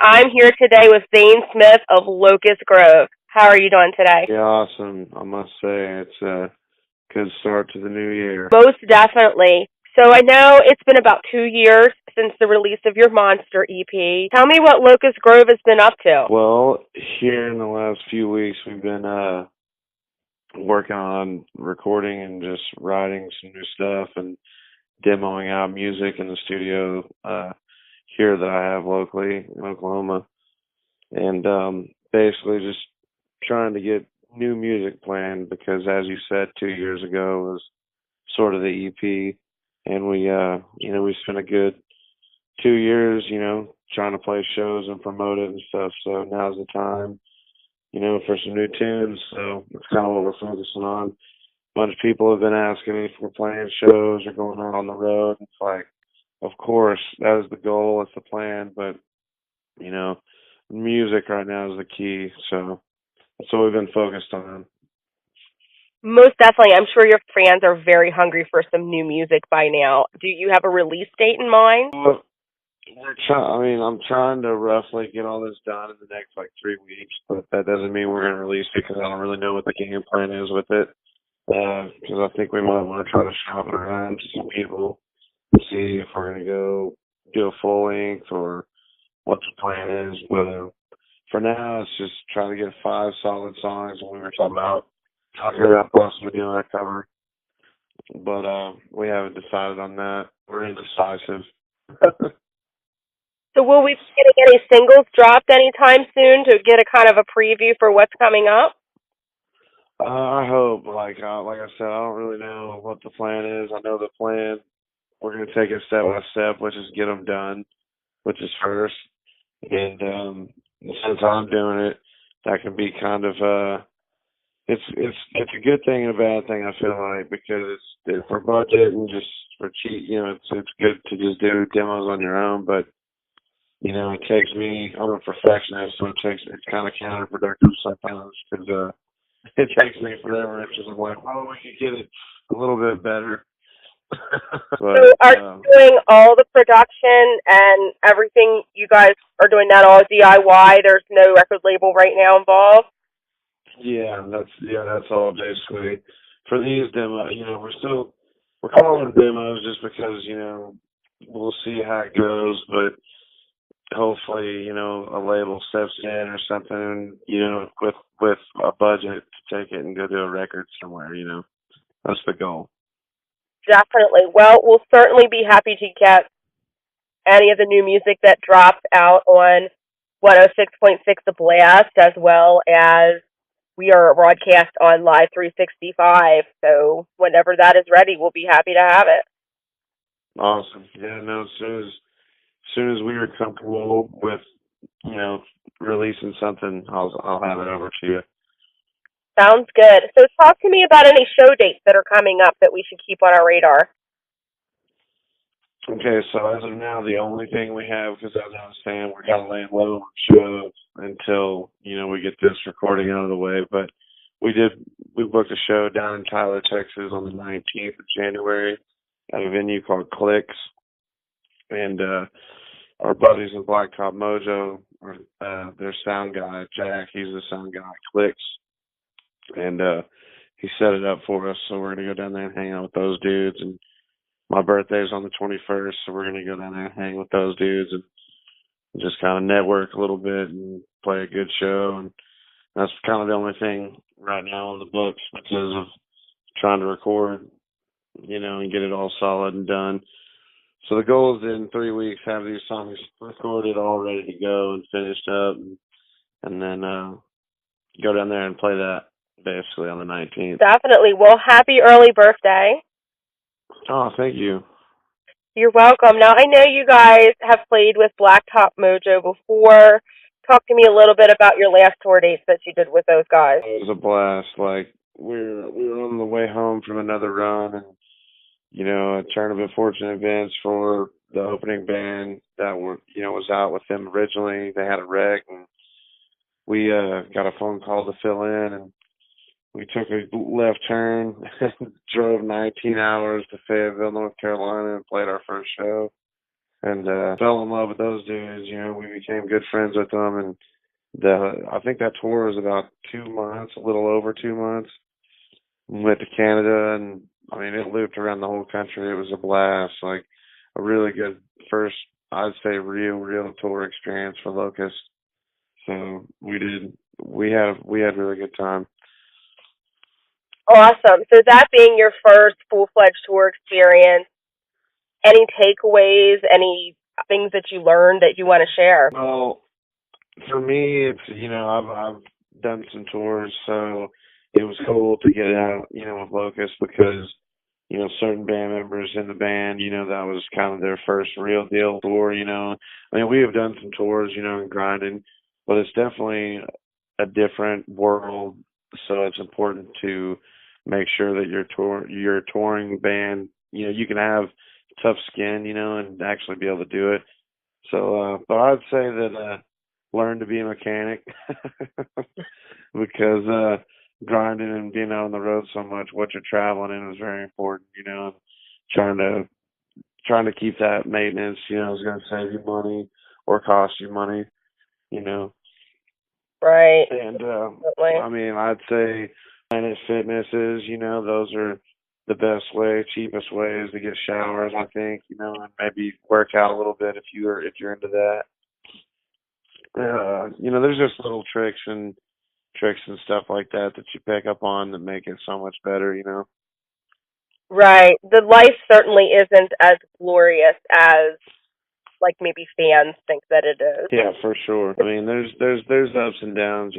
I'm here today with Zane Smith of Locust Grove. How are you doing today? Yeah, awesome. I must say it's a good start to the new year. Most definitely. So I know it's been about 2 years since the release of your Monster EP. Tell me what Locust Grove has been up to. Well, here in the last few weeks, we've been working on recording and just writing some new stuff and demoing out music in the studio here that I have locally in Oklahoma, and basically just trying to get new music planned because, as you said, 2 years ago was sort of the EP, and we spent a good 2 years, trying to play shows and promote it and stuff. So now's the time, for some new tunes. So that's kind of what we're focusing on. A bunch of people have been asking me if we're playing shows or going out on the road. It's like, of course, that is the goal, it's the plan, but you know, music right now is the key. So that's what we've been focused on. Most definitely. I'm sure your fans are very hungry for some new music by now. Do you have a release date in mind? Well, I'm trying to roughly get all this done in the next like 3 weeks, but that doesn't mean we're going to release it because I don't really know what the game plan is with it. Because I think we might want to try to shop it around to some people to see if we're going to go do a full length or what the plan is. But for now, it's just trying to get 5 solid songs. When we were talking about possibly doing a cover, but we haven't decided on that. We're indecisive. So will we be getting any singles dropped anytime soon to get a kind of a preview for what's coming up? I hope, like I said, I don't really know what the plan is. I know the plan. We're going to take it step by step, which is get them done, which is first. And since I'm doing it, that can be kind of it's a good thing and a bad thing. I feel like because it's for budget and just for cheap. It's good to just do demos on your own, but it takes me. I'm a perfectionist, so it's kind of counterproductive sometimes because it takes me forever. It's just like, oh, we could get it a little bit better. So But are you doing all the production and everything? You guys are doing that all DIY? There's no record label right now involved? that's all basically for these demos. We're calling them demos just because we'll see how it goes, but hopefully a label steps in or something, with a budget to take it and go do a record somewhere. That's the goal. Definitely. Well, we'll certainly be happy to get any of the new music that drops out on 106.6 The Blast, as well as we are broadcast on Live 365. So whenever that is ready, we'll be happy to have it. Awesome. Yeah, no, as soon as we are comfortable with, releasing something, I'll have it over to you. Sounds good. So talk to me about any show dates that are coming up that we should keep on our radar. Okay, so as of now, the only thing we have, because as I was saying, we're kind of laying low on shows until, we get this recording out of the way. But we booked a show down in Tyler, Texas on the 19th of January at a venue called Clicks. And our buddies in Blacktop Mojo, their sound guy, Jack, he's the sound guy at Clicks. And he set it up for us, so we're going to go down there and hang out with those dudes. And my birthday's on the 21st, so we're going to go down there and hang with those dudes and just kind of network a little bit and play a good show. And that's kind of the only thing right now on the books because of trying to record, and get it all solid and done. So the goal is in 3 weeks have these songs recorded, all ready to go and finished up, and then go down there and play that basically on the 19th. Definitely. Well, happy early birthday. Oh, thank you. You're welcome. Now, I know you guys have played with Blacktop Mojo before. Talk to me a little bit about your last tour dates that you did with those guys. It was a blast. Like we were on the way home from another run, and a tournament fortune events for the opening band that was out with them originally. They had a wreck, and we got a phone call to fill in, and we took a left turn and drove 19 hours to Fayetteville, North Carolina, and played our first show. and fell in love with those dudes. You know, we became good friends with them, and I think that tour was about 2 months, a little over 2 months. We went to Canada, and I mean, it looped around the whole country. It was a blast, like a really good first, I'd say, real tour experience for Locust. So we had really good time. Awesome. So that being your first full-fledged tour experience, any takeaways, any things that you learned that you want to share? Well, for me, it's I've done some tours, so it was cool to get out, with Locust because certain band members in the band, that was kind of their first real deal tour. I mean, we have done some tours, and grinding, but it's definitely a different world. So it's important to make sure that your touring band, you can have tough skin, and actually be able to do it. So, but I'd say that learn to be a mechanic because grinding and being out on the road so much, what you're traveling in is very important. And trying to trying to keep that maintenance, is going to save you money or cost you money. You know, Right. and Definitely. I mean, I'd say Planet Fitnesses, those are the best way, cheapest ways to get showers. I think, and maybe work out a little bit if you're into that. There's just little tricks and stuff like that that you pick up on that make it so much better. Right. The life certainly isn't as glorious as like maybe fans think that it is. Yeah, for sure. I mean, there's ups and downs.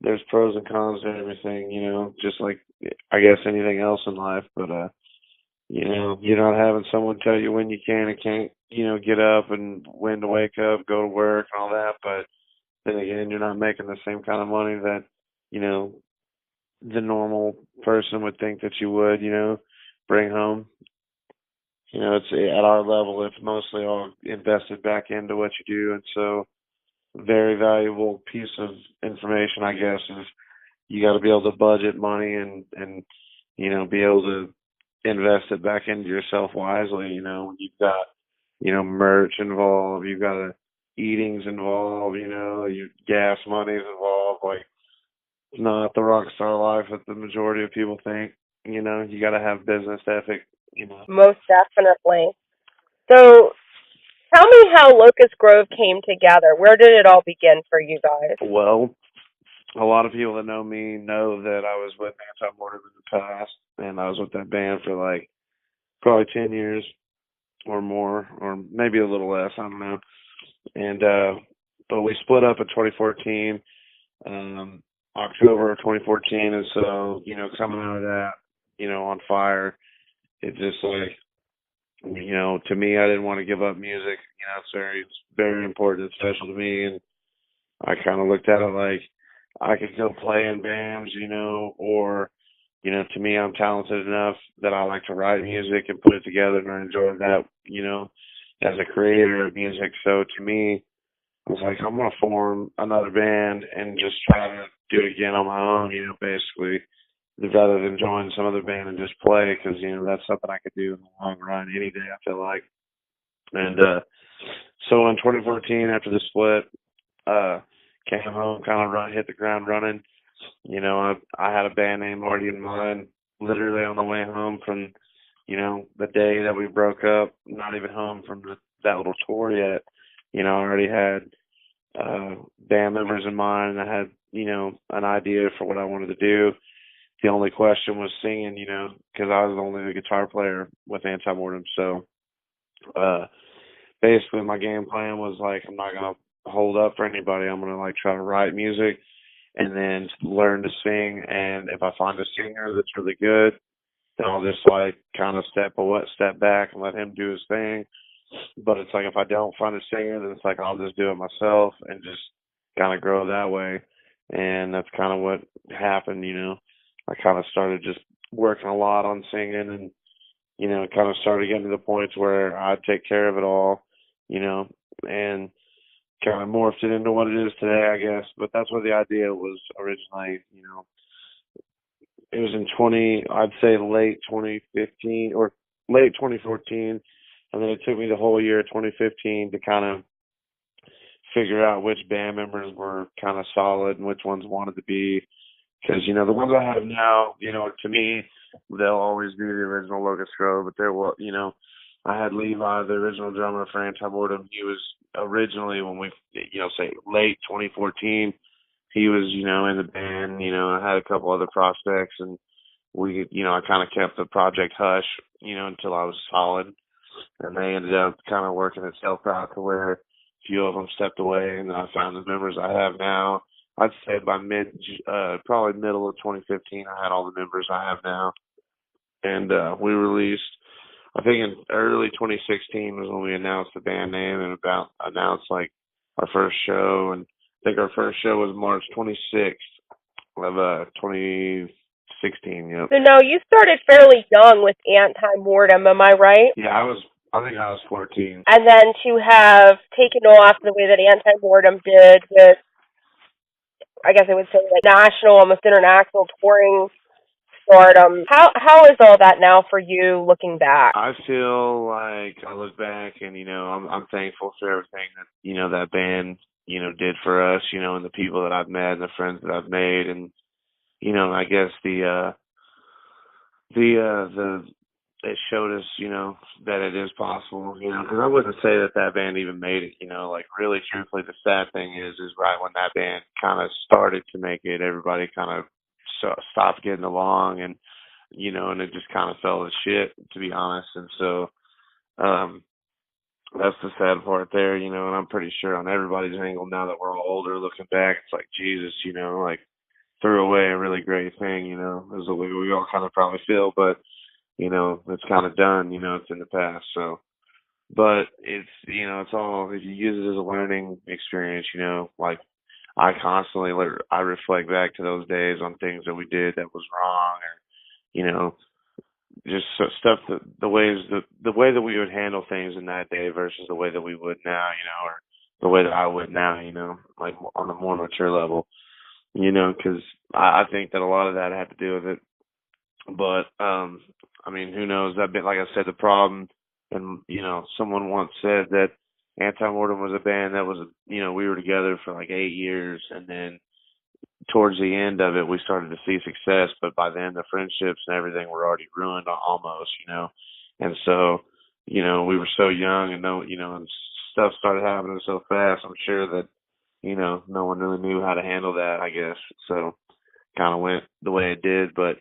There's pros and cons to everything. Just like I guess anything else in life. But you're not having someone tell you when you can and can't, get up and when to wake up, go to work, and all that. But then again, you're not making the same kind of money that you know the normal person would think that you would, bring home. It's at our level, it's mostly all invested back into what you do, and so very valuable piece of information, I guess, is you got to be able to budget money and be able to invest it back into yourself wisely. When you've got merch involved, you've got eatings involved, your gas money's involved. Like it's not the rock star life that the majority of people think. You got to have business ethic. Most definitely. So tell me how Locust Grove came together. Where did it all begin for you guys? Well, a lot of people that know me know that I was with Anti Mortem in the past, and I was with that band for like probably 10 years or more, or maybe a little less. I don't know. And but we split up in 2014, October of 2014, and so coming out of that, on fire, it just like to me, I didn't want to give up music. It's very important and special to me, and I kind of looked at it like I could go play in bands, or, to me, I'm talented enough that I like to write music and put it together, and I enjoy that, as a creator of music. So to me, I was like, I'm going to form another band and just try to do it again on my own, basically, rather than join some other band and just play, because, that's something I could do in the long run any day, I feel like. And so in 2014, after the split, uh, came home, kind of hit the ground running. I had a band name already in mind, literally on the way home from, the day that we broke up, not even home from that little tour yet. I already had band members in mind. I had, an idea for what I wanted to do. The only question was singing, because I was only the guitar player with Anti-Mortem. So, basically my game plan was like, I'm not going to hold up for anybody. I'm going to like try to write music and then learn to sing. And if I find a singer that's really good, then I'll just like kind of step back and let him do his thing. But it's like if I don't find a singer, then it's like I'll just do it myself and just kind of grow that way. And that's kind of what happened. I kind of started just working a lot on singing, and kind of started getting to the points where I'd take care of it all, and kind of morphed it into what it is today, I guess. But that's where the idea was originally. It was in I'd say late 2015 or late 2014, And then it took me the whole year of 2015 to kind of figure out which band members were kind of solid and which ones wanted to be. Because, the ones I have now, to me, they'll always be the original Locust Grove, but I had Levi, the original drummer for Anti-Mortem. He was originally, when we, say late 2014, he was, in the band. I had a couple other prospects, and I kind of kept the project hush, until I was solid. And they ended up kind of working itself out to where a few of them stepped away, and I found the members I have now. I'd say by probably middle of 2015, I had all the members I have now. And we released, I think in early 2016 was when we announced the band name and announced like our first show. And I think our first show was March 26th of 2016. Yep. So now you started fairly young with Anti-Mortem, am I right? Yeah, I think I was 14. And then to have taken off the way that Anti-Mortem did with, I guess I would say, like national, almost international touring stardom. How is all that now for you looking back? I feel like I look back and I'm thankful for everything that that band did for us, and the people that I've met and the friends that I've made. And I guess the it showed us that it is possible, because I wouldn't say that band even made it. Like, really truthfully, the sad thing is right when that band kind of started to make it, everybody kind of stopped getting along, and and it just kind of fell to shit, to be honest. And so that's the sad part there, and I'm pretty sure on everybody's angle now that we're all older, looking back, it's like, Jesus, like, threw away a really great thing, is the way we all kind of probably feel. But it's kind of done, it's in the past. So, but it's, it's all, if you use it as a learning experience, like, I constantly, I reflect back to those days on things that we did that was wrong, or, just stuff that the way that we would handle things in that day versus the way that we would now, or the way that I would now, like on a more mature level, because I think that a lot of that had to do with it. But I mean, who knows? That bit, like I said, the problem, and someone once said that Anti-Mortem was a band that was, we were together for like 8 years, and then towards the end of it, we started to see success, but by then the friendships and everything were already ruined almost, And so, we were so young, and and stuff started happening so fast. I'm sure that, no one really knew how to handle that, I guess. So kind of went the way it did. But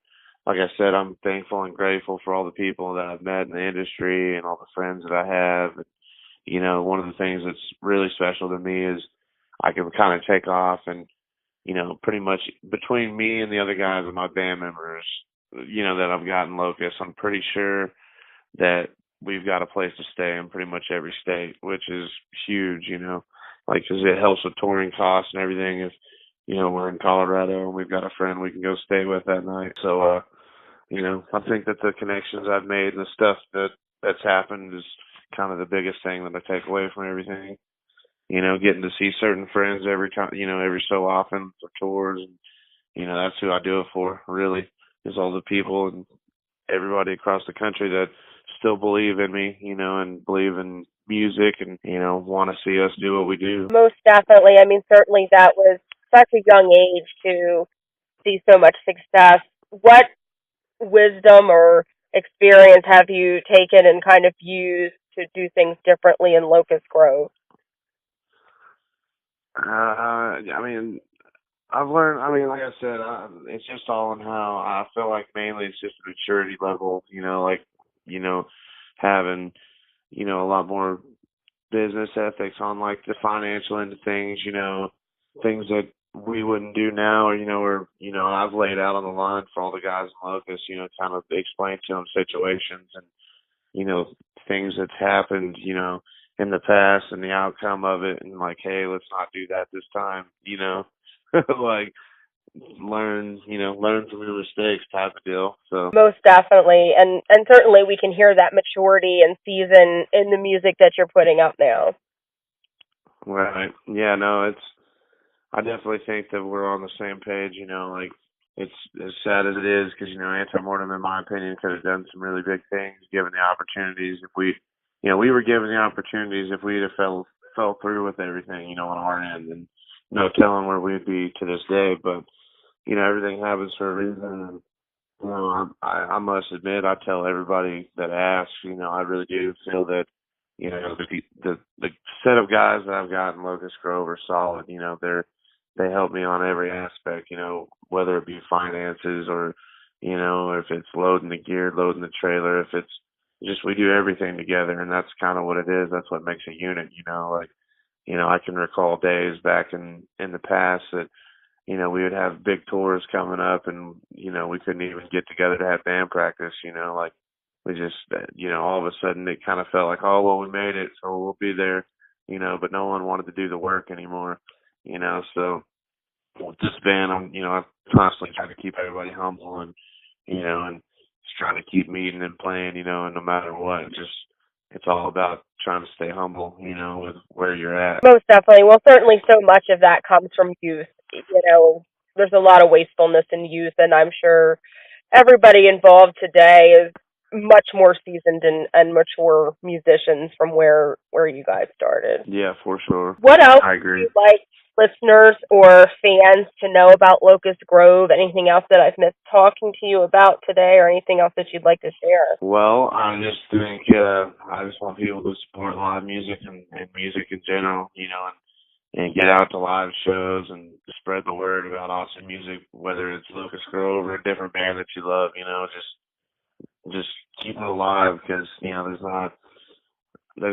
like I said, I'm thankful and grateful for all the people that I've met in the industry and all the friends that I have. One of the things that's really special to me is I can kind of take off and, pretty much between me and the other guys and my band members, that I've gotten Locust, I'm pretty sure that we've got a place to stay in pretty much every state, which is huge, like, because it helps with touring costs and everything. If, we're in Colorado and we've got a friend we can go stay with that night. So, I think that the connections I've made and the stuff that's happened is kind of the biggest thing that I take away from everything. Getting to see certain friends every time, every so often for tours. And, that's who I do it for, really, is all the people and everybody across the country that still believe in me, and believe in music and, want to see us do what we do. Most definitely. I mean, certainly that was such a young age to see so much success. What wisdom or experience have you taken and kind of used to do things differently in Locust Grove? I mean, I've learned. I mean, like I said, it's just all in how I feel like mainly it's just a maturity level. Like, having a lot more business ethics on like the financial end of things. Things that we wouldn't do now, or I've laid out on the line for all the guys in Locust. Kind of explain to them situations and things that's happened. In the past and the outcome of it, and like, hey, let's not do that this time. Like, learn from your mistakes type of deal. So Most definitely, and certainly we can hear that maturity and season in the music that you're putting out now. right, yeah, no, I definitely think that we're on the same page. Like, it's as sad as it is, because Anti-Mortem, in my opinion, could have done some really big things given the opportunities. If we we were given the opportunities if we'd have fell through with everything, on our end, and no telling where we'd be to this day. But everything happens for a reason. And I must admit, I tell everybody that asks, I really do feel that, the set of guys that I've got in Locust Grove are solid. They help me on every aspect. Whether it be finances or, if it's loading the gear, loading the trailer, if it's just we do everything together, and that's kind of what it is. That's what makes a unit. Like, I can recall days back in the past that we would have big tours coming up and, we couldn't even get together to have band practice, like we just, all of a sudden it kind of felt like, oh, well, we made it, so we'll be there, but no one wanted to do the work anymore, so with this band, I'm constantly trying to keep everybody humble and just trying to keep meeting and playing, and no matter what, just, it's all about trying to stay humble, with where you're at. Most definitely. Well, certainly so much of that comes from youth. There's a lot of wastefulness in youth, and I'm sure everybody involved today is much more seasoned and mature musicians from where you guys started. Yeah, for sure. What else I would agree. you like listeners or fans to know about Locust Grove? Anything else that I've missed talking to you about today, or anything else that you'd like to share? Well, I just think I just want people to support live music and music in general, and get out to live shows and spread the word about awesome music, whether it's Locust Grove or a different band that you love, just keep it alive because there's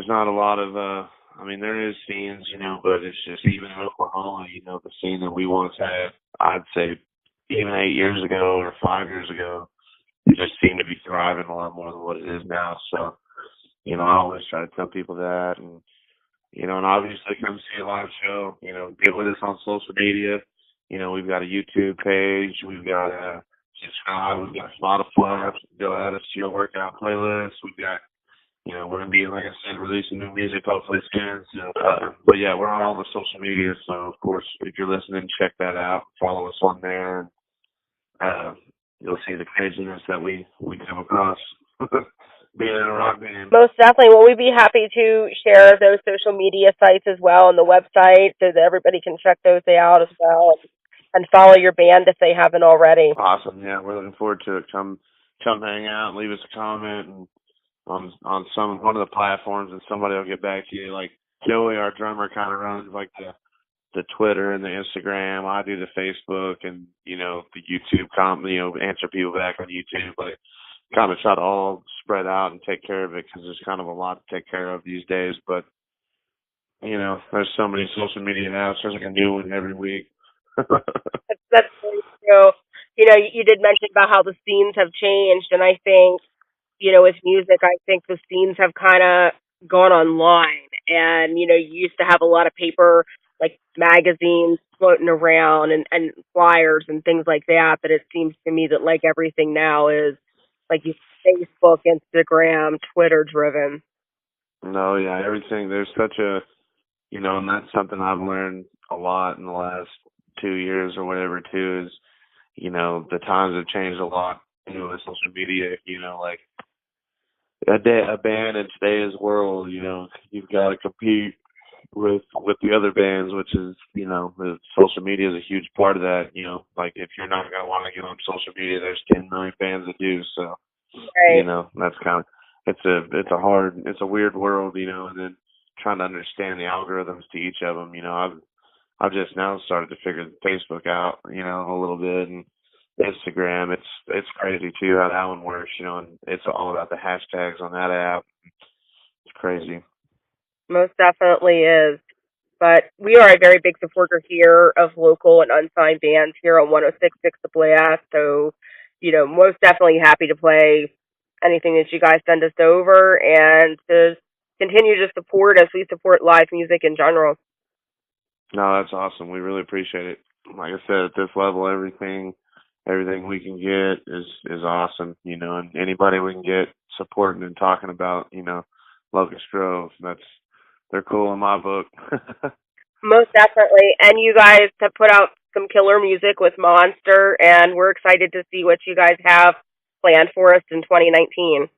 not a lot of there is scenes, but it's just even in Oklahoma, the scene that we once had, I'd say even 8 years ago or 5 years ago, it just seemed to be thriving a lot more than what it is now. So, I always try to tell people that and obviously come see a live show, get with us on social media. We've got a YouTube page, we've got a subscribe, we've got Spotify, go add us to your workout playlist. We've got, we're going to be, like I said, releasing new music hopefully soon. So, but yeah, we're on all the social media. So, of course, if you're listening, check that out. Follow us on there. And, you'll see the craziness that we come across being in a rock band. Most definitely. Well, we'd be happy to share those social media sites as well on the website so that everybody can check those out as well and follow your band if they haven't already. Awesome. Yeah, we're looking forward to it. Come hang out, leave us a comment and on one of the platforms, and somebody will get back to you. Like Joey, our drummer, kind of runs like the Twitter and the Instagram. I do the Facebook and the YouTube answer people back on YouTube. Like kind of try to all spread out and take care of it because there's kind of a lot to take care of these days. But there's so many social media apps. There's like a new one every week. That's very true. You did mention about how the scenes have changed, and I think with music, I think the scenes have kind of gone online. And, you used to have a lot of paper, like magazines floating around and flyers and things like that. But it seems to me that, like, everything now is, like, Facebook, Instagram, Twitter driven. No, yeah, everything. There's such a, and that's something I've learned a lot in the last 2 years or whatever, too, is, the times have changed a lot, with social media, like, a band in today's world, you've got to compete with the other bands, which is the social media is a huge part of that. Like if you're not gonna want to get on social media, there's 10 million bands that do. So Right. that's kind of it's a weird world, and then trying to understand the algorithms to each of them. I've just now started to figure Facebook out, a little bit, and Instagram. It's crazy too how that one works, and it's all about the hashtags on that app. It's crazy. Most definitely is. But we are a very big supporter here of local and unsigned bands here on 106.6 The Blast. So, most definitely happy to play anything that you guys send us over and to continue to support as we support live music in general. No, that's awesome. We really appreciate it. Like I said, at this level, everything we can get is awesome. And anybody we can get supporting and talking about, Locust Grove, they're cool in my book. Most definitely. And you guys have put out some killer music with Monster, and we're excited to see what you guys have planned for us in 2019.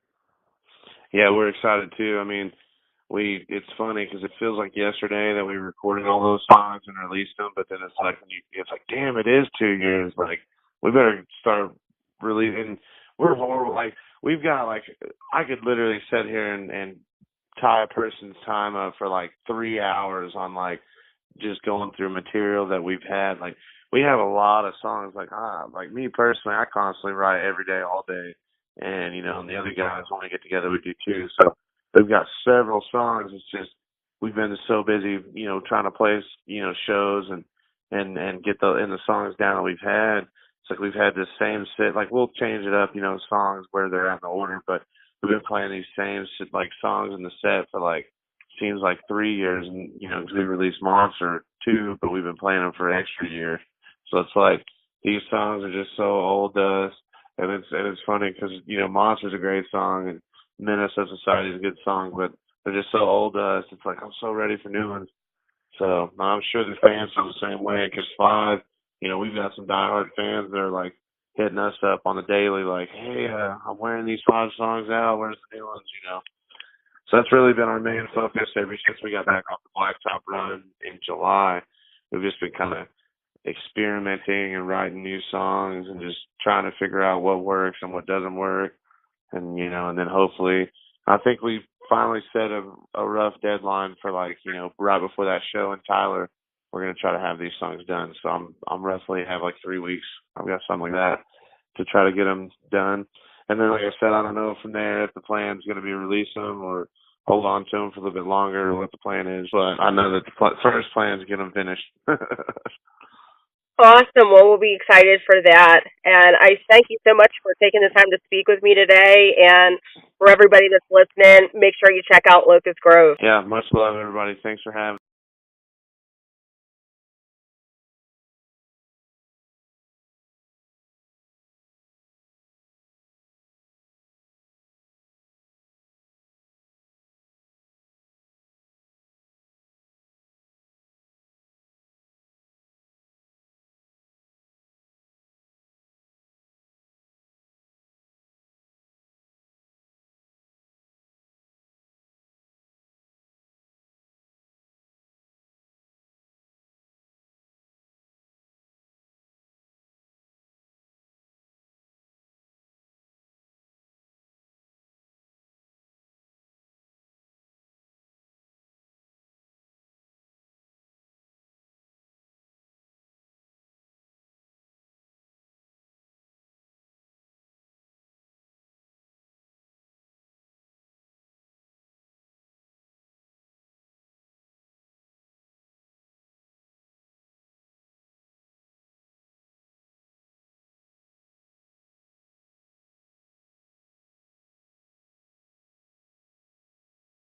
Yeah, we're excited too. it's funny because it feels like yesterday that we recorded all those songs and released them, but then it's like it's like, damn, it is 2 years. Like, we better start releasing. We're horrible. Like, we've got like, I could literally sit here and tie a person's time up for like 3 hours on like just going through material that we've had. Like, we have a lot of songs. Like me personally, I constantly write every day, all day, and and the other guys when we get together, we do too. So they've got several songs. It's just we've been so busy, trying to place, shows and get the songs down that we've had. It's like we've had the same set. Like, we'll change it up, songs where they're at in the order, but we've been playing these same like songs in the set for like seems like 3 years, and 'cause we released Monster 2, but we've been playing them for an extra year. So it's like these songs are just so old to us, and it's funny because Monster's a great song and Menace of Society is a good song, but they're just so old to us. It's like I'm so ready for new ones. So I'm sure the fans feel the same way. Because Five, we've got some diehard fans that are like hitting us up on the daily, like, "Hey, I'm wearing these Five songs out. Where's the new ones?" So that's really been our main focus ever since we got back off the Blacktop run in July. We've just been kind of experimenting and writing new songs and just trying to figure out what works and what doesn't work. And then hopefully, I think we finally set a rough deadline for like, right before that show in Tyler, we're going to try to have these songs done. So I'm roughly have like 3 weeks. I've got something like that to try to get them done. And then, like I said, I don't know from there if the plan's going to be release them or hold on to them for a little bit longer or what the plan is. But I know that the first plan is to get them finished. Awesome. Well, we'll be excited for that. And I thank you so much for taking the time to speak with me today. And for everybody that's listening, make sure you check out Locust Grove. Yeah, much love, everybody. Thanks for having me.